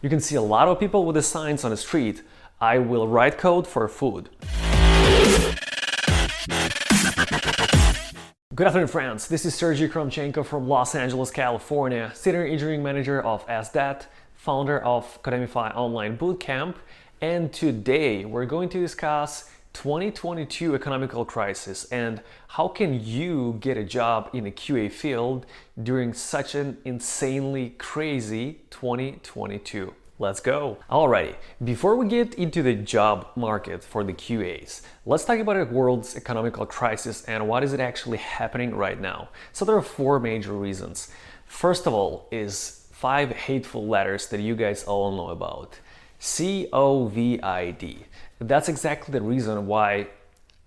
You can see a lot of people with the signs on the street. I will write code for food. Good afternoon, friends. This is Sergey Kromchenko from Los Angeles, California, Senior Engineering Manager of SDAT, founder of Codemify Online Bootcamp, and today we're going to discuss 2022 economical crisis and how can you get a job in the QA field during such an insanely crazy 2022. Let's go. Alrighty, before we get into the job market for the QAs, let's talk about the world's economical crisis and what is it actually happening right now. So there are four major reasons. First of all is 5 hateful letters that you guys all know about. COVID. That's exactly the reason why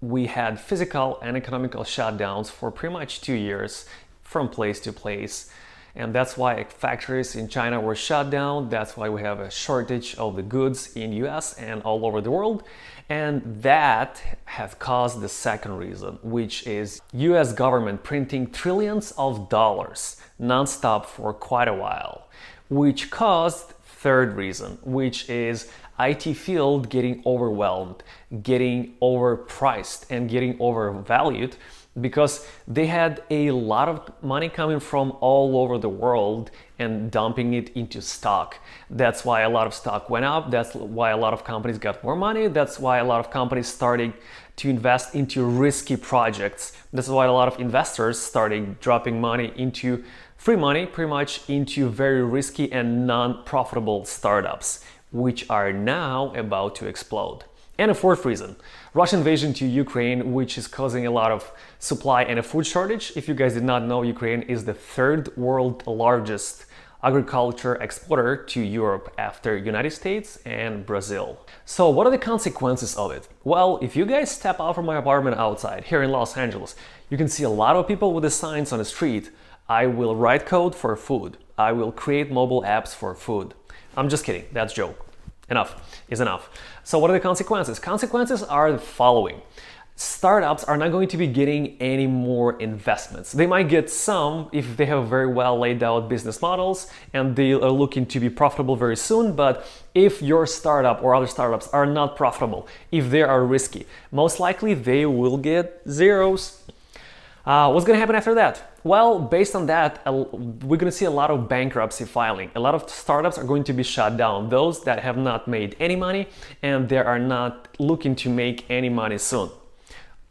we had physical and economical shutdowns for pretty much 2 years from place to place. And that's why factories in China were shut down. That's why we have a shortage of the goods in US and all over the world. And that has caused the second reason, which is US government printing trillions of dollars nonstop for quite a while, which caused third reason, which is IT field getting overwhelmed, getting overpriced and getting overvalued because they had a lot of money coming from all over the world and dumping it into stock. That's why a lot of stock went up. That's why a lot of companies got more money. That's why a lot of companies started to invest into risky projects. That's why a lot of investors started dropping money into free money, pretty much into very risky and non-profitable startups, which are now about to explode. And a fourth reason, Russian invasion to Ukraine, which is causing a lot of supply and a food shortage. If you guys did not know, Ukraine is the third world largest agriculture exporter to Europe after United States and Brazil. So what are the consequences of it? Well, if you guys step out from my apartment outside here in Los Angeles, you can see a lot of people with the signs on the street. I will write code for food. I will create mobile apps for food. I'm just kidding, that's a joke. Enough is enough. So what are the consequences? Consequences are the following. Startups are not going to be getting any more investments. They might get some if they have very well laid out business models and they are looking to be profitable very soon. But if your startup or other startups are not profitable, if they are risky, most likely they will get zeros. What's going to happen after that? Well, based on that, we're going to see a lot of bankruptcy filing. A lot of startups are going to be shut down. Those that have not made any money and they are not looking to make any money soon.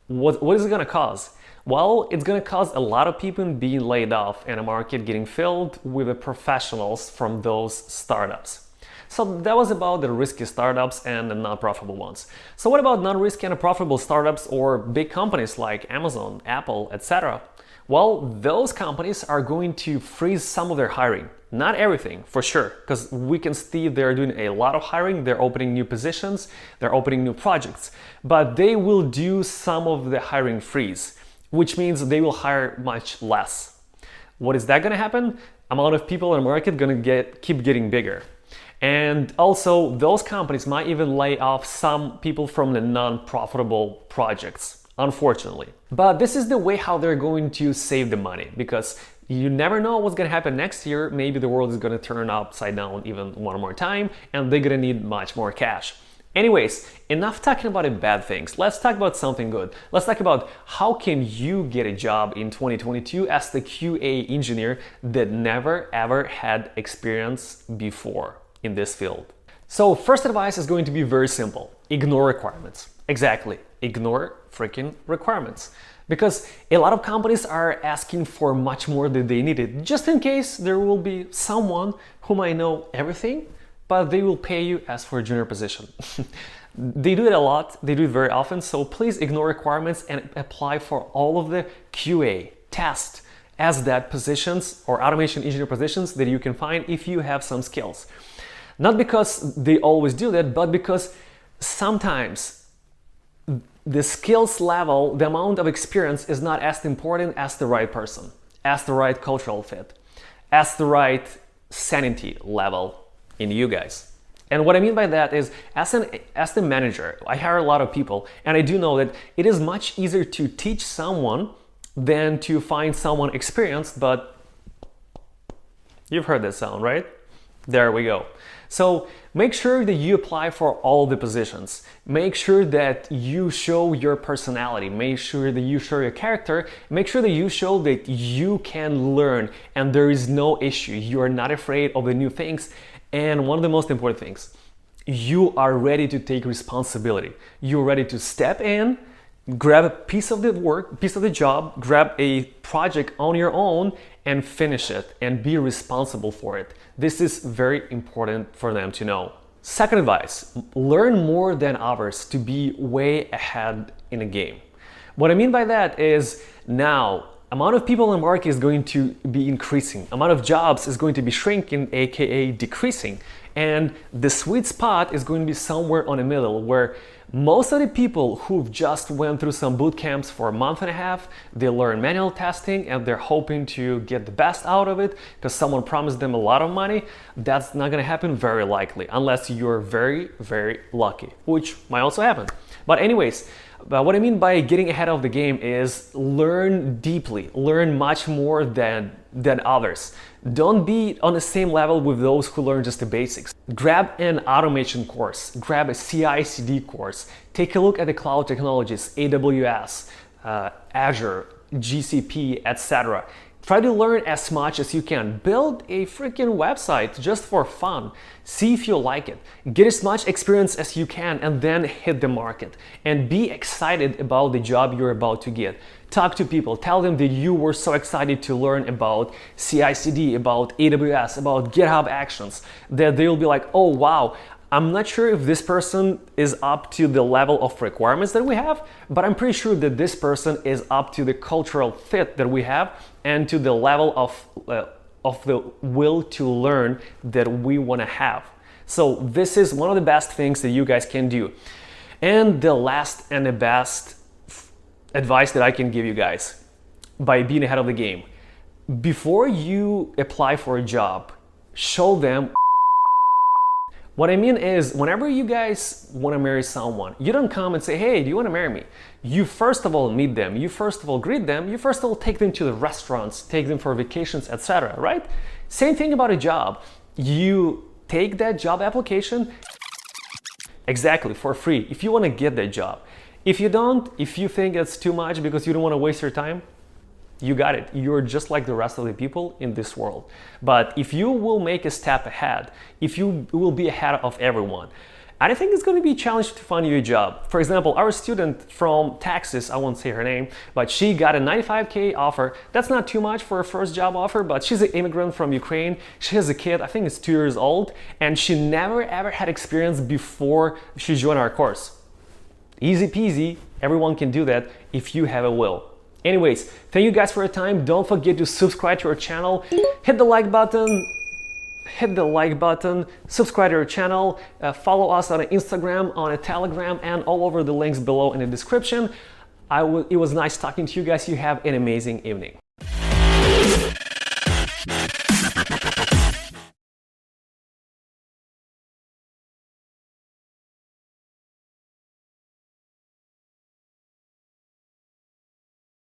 What is it going to cause? Well, it's going to cause a lot of people being laid off and a market getting filled with the professionals from those startups. So that was about the risky startups and the non-profitable ones. So what about non-risky and profitable startups or big companies like Amazon, Apple, etc.? Well, those companies are going to freeze some of their hiring. Not everything, for sure, because we can see they're doing a lot of hiring, they're opening new positions, they're opening new projects, but they will do some of the hiring freeze, which means they will hire much less. What is that going to happen? Amount of people in the market going to keep getting bigger. And also, those companies might even lay off some people from the non-profitable projects, unfortunately. But this is the way how they're going to save the money, because you never know what's going to happen next year. Maybe the world is going to turn upside down even one more time, and they're going to need much more cash. Anyways, enough talking about the bad things. Let's talk about something good. Let's talk about how can you get a job in 2022 as the QA engineer that never ever had experience before in this field. So first advice is going to be very simple. Ignore requirements. Exactly. Ignore freaking requirements. Because a lot of companies are asking for much more than they needed, just in case there will be someone who might know everything, but they will pay you as for a junior position. They do it a lot. They do it very often. So please ignore requirements and apply for all of the QA, test, SDAT positions or automation engineer positions that you can find if you have some skills. Not because they always do that, but because sometimes the skills level, the amount of experience is not as important as the right person, as the right cultural fit, as the right sanity level in you guys. And what I mean by that is, as the manager, I hire a lot of people, and I do know that it is much easier to teach someone than to find someone experienced, but you've heard that sound, right? There we go. So make sure that you apply for all the positions. Make sure that you show your personality. Make sure that you show your character. Make sure that you show that you can learn and there is no issue. You are not afraid of the new things. And one of the most important things, you are ready to take responsibility. You're ready to step in, grab a piece of the work, piece of the job, grab a project on your own and finish it and be responsible for it. This is very important for them to know. Second advice, learn more than others to be way ahead in a game. What I mean by that is now, amount of people in the market is going to be increasing. Amount of jobs is going to be shrinking, aka decreasing. And the sweet spot is going to be somewhere on the middle where most of the people who've just went through some boot camps for a month and a half, they learn manual testing and they're hoping to get the best out of it because someone promised them a lot of money. That's not gonna happen very likely unless you're very, very lucky, which might also happen. But anyways, what I mean by getting ahead of the game is learn deeply, learn much more than others. Don't be on the same level with those who learn just the basics. Grab an automation course, grab a CI/CD course, take a look at the cloud technologies, AWS, Azure, GCP, etc. Try to learn as much as you can. Build a freaking website just for fun. See if you like it. Get as much experience as you can and then hit the market. And be excited about the job you're about to get. Talk to people. Tell them that you were so excited to learn about CI/CD, about AWS, about GitHub Actions, that they'll be like, oh wow, I'm not sure if this person is up to the level of requirements that we have, but I'm pretty sure that this person is up to the cultural fit that we have and to the level of the will to learn that we want to have. So this is one of the best things that you guys can do. And the last and the best advice that I can give you guys by being ahead of the game. Before you apply for a job, show them. What I mean is, whenever you guys want to marry someone, you don't come and say, hey, do you want to marry me? You first of all meet them, you first of all greet them, you first of all take them to the restaurants, take them for vacations, etc., right? Same thing about a job. You take that job application exactly for free if you want to get that job. If you don't, if you think it's too much because you don't want to waste your time, you got it. You're just like the rest of the people in this world. But if you will make a step ahead, if you will be ahead of everyone, I think it's going to be a challenge to find you a job. For example, our student from Texas, I won't say her name, but she got a 95K offer. That's not too much for a first job offer, but she's an immigrant from Ukraine. She has a kid, I think it's 2 years old, and she never ever had experience before she joined our course. Easy peasy, everyone can do that if you have a will. Anyways, thank you guys for your time. Don't forget to subscribe to our channel, hit the like button, subscribe to our channel, follow us on Instagram, on a Telegram, and all over the links below in the description. It was nice talking to you guys. You have an amazing evening.